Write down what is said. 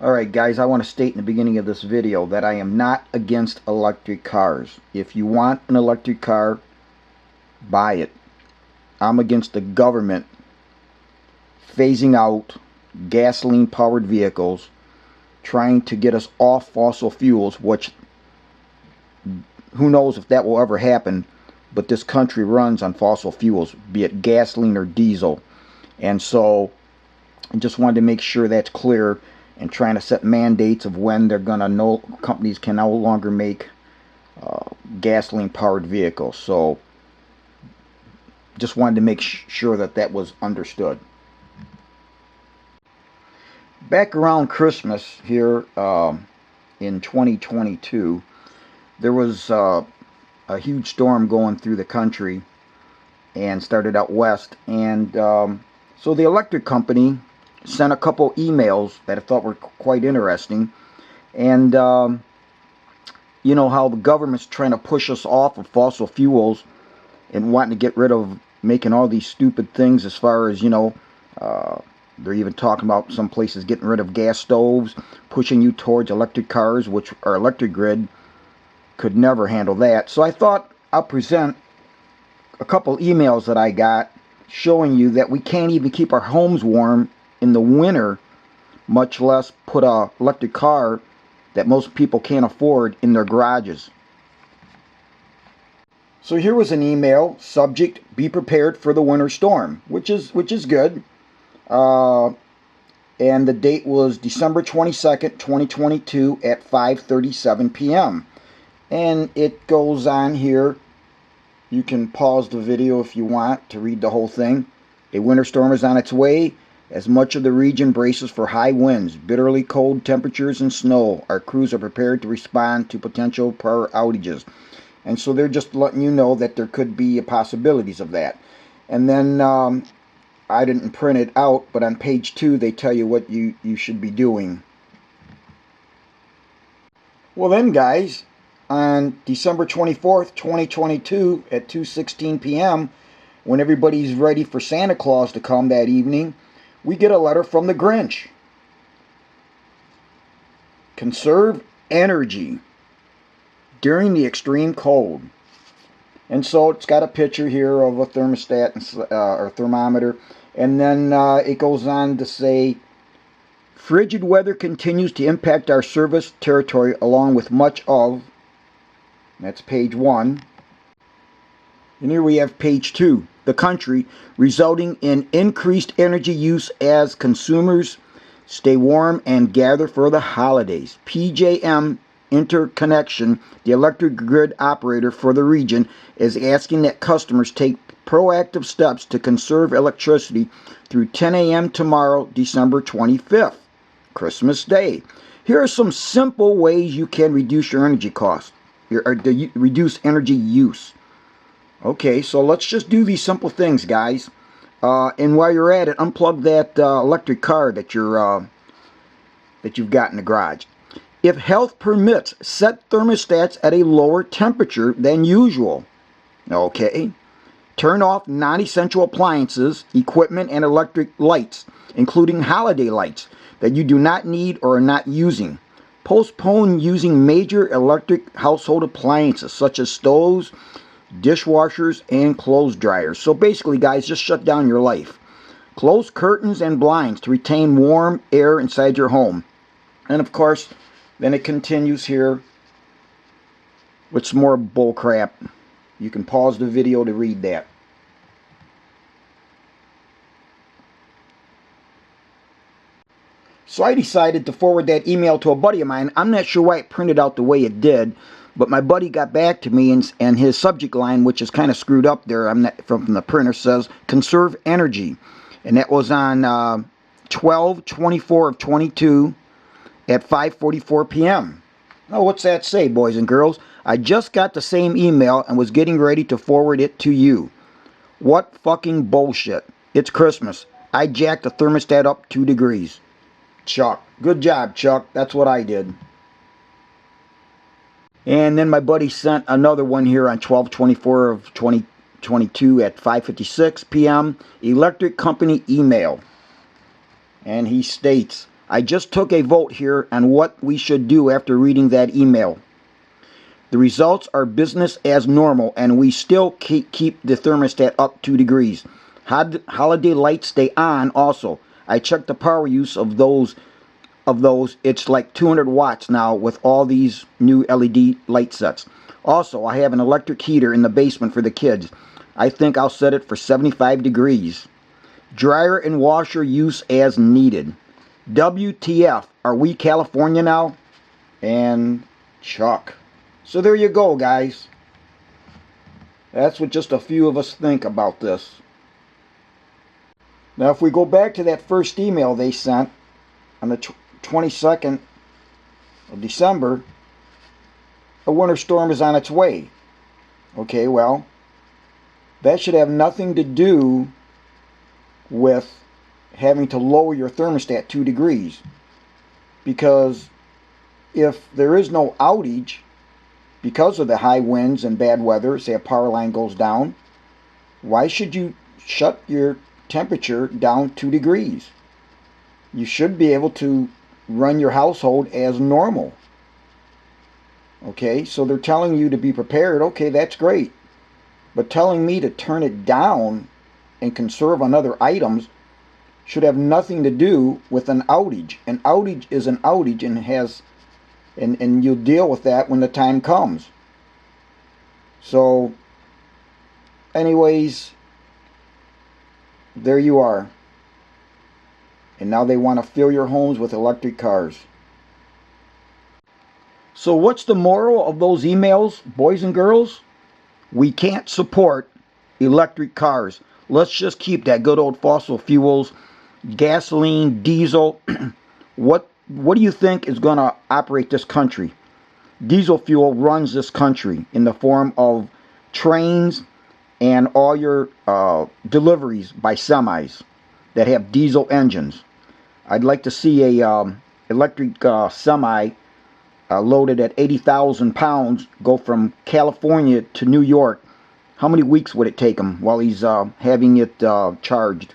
Alright guys, I want to state in the beginning of this video that I am not against electric cars. If you want an electric car, buy it. I'm against the government phasing out gasoline powered vehicles, trying to get us off fossil fuels, which who knows if that will ever happen, but this country runs on fossil fuels, be it gasoline or diesel. And so I just wanted to make sure that's clear, and trying to set mandates of when they're gonna know companies can no longer make gasoline powered vehicles. So just wanted to make sure that that was understood. Back around Christmas here in 2022, there was a huge storm going through the country and started out west, and so the electric company sent a couple emails that I thought were quite interesting. And you know how the government's trying to push us off of fossil fuels and wanting to get rid of making all these stupid things, as far as, you know, they're even talking about some places getting rid of gas stoves, pushing you towards electric cars, which our electric grid could never handle that. So I thought I'll present a couple emails that I got showing you that we can't even keep our homes warm in the winter, much less put a electric car that most people can't afford in their garages. So here was an email, subject: be prepared for the winter storm, which is good. And the date was December 22nd, 2022 at 5:37 p.m. And it goes on here. You can pause the video if you want to read the whole thing. A winter storm is on its way as much of the region braces for high winds, bitterly cold temperatures, and snow. Our crews are prepared to respond to potential power outages. And so they're just letting you know that there could be possibilities of that. And then I didn't print it out, but on page 2 they tell you what you should be doing. Well then, guys, on December 24th, 2022 at 2:16 p.m., when everybody's ready for Santa Claus to come that evening, we get a letter from the Grinch. Conserve energy during the extreme cold. And so it's got a picture here of a thermostat or thermometer, and then it goes on to say, frigid weather continues to impact our service territory along with much of, that's page 1. And here we have page 2, the country, resulting in increased energy use as consumers stay warm and gather for the holidays. PJM Interconnection, the electric grid operator for the region, is asking that customers take proactive steps to conserve electricity through 10 a.m. tomorrow, December 25th, Christmas Day. Here are some simple ways you can reduce your energy costs, or reduce energy use. Okay, so let's just do these simple things, guys. And while you're at it, unplug that electric car that you've got in the garage. If health permits, set thermostats at a lower temperature than usual. Okay. Turn off non-essential appliances, equipment, and electric lights, including holiday lights that you do not need or are not using. Postpone using major electric household appliances such as stoves, dishwashers, and clothes dryers. So basically, guys, just shut down your life. Close curtains and blinds to retain warm air inside your home. And of course, then it continues here with some more bull crap. You can pause the video to read that. So I decided to forward that email to a buddy of mine. I'm not sure why it printed out the way it did, but my buddy got back to me, and his subject line, which is kind of screwed up there, I'm not from the printer, says conserve energy. And that was on 12/24 of 22 at 5:44 p.m. Now, what's that say, boys and girls? I just got the same email and was getting ready to forward it to you. What fucking bullshit. It's Christmas. I jacked the thermostat up 2 degrees. Chuck. Good job, Chuck. That's what I did. And then my buddy sent another one here on 12/24 of 2022 at 5:56 p.m. Electric company email. And he states, I just took a vote here on what we should do after reading that email. The results are business as normal, and we still keep the thermostat up 2 degrees. Holiday lights stay on also. I checked the power use of those. It's like 200 watts now with all these new LED light sets. Also, I have an electric heater in the basement for the kids. I think I'll set it for 75 degrees. Dryer and washer use as needed. WTF, are we California now? And Chuck. So there you go, guys. That's what just a few of us think about this. Now, if we go back to that first email they sent on the 22nd of December, a winter storm is on its way. Okay, well, that should have nothing to do with having to lower your thermostat 2 degrees. Because if there is no outage because of the high winds and bad weather, say a power line goes down, why should you shut your temperature down 2 degrees? You should be able to run your household as normal. Okay, so they're telling you to be prepared. Okay, that's great. But telling me to turn it down and conserve on other items should have nothing to do with an outage. An outage is an outage and you'll deal with that when the time comes. So, anyways, there you are. And now they want to fill your homes with electric cars. So what's the moral of those emails, boys and girls? We can't support electric cars. Let's just keep that good old fossil fuels, gasoline, diesel. What do you think is going to operate this country? Diesel fuel runs this country in the form of trains and all your deliveries by semis that have diesel engines. I'd like to see a electric semi loaded at 80,000 pounds go from California to New York. How many weeks would it take him while he's having it charged?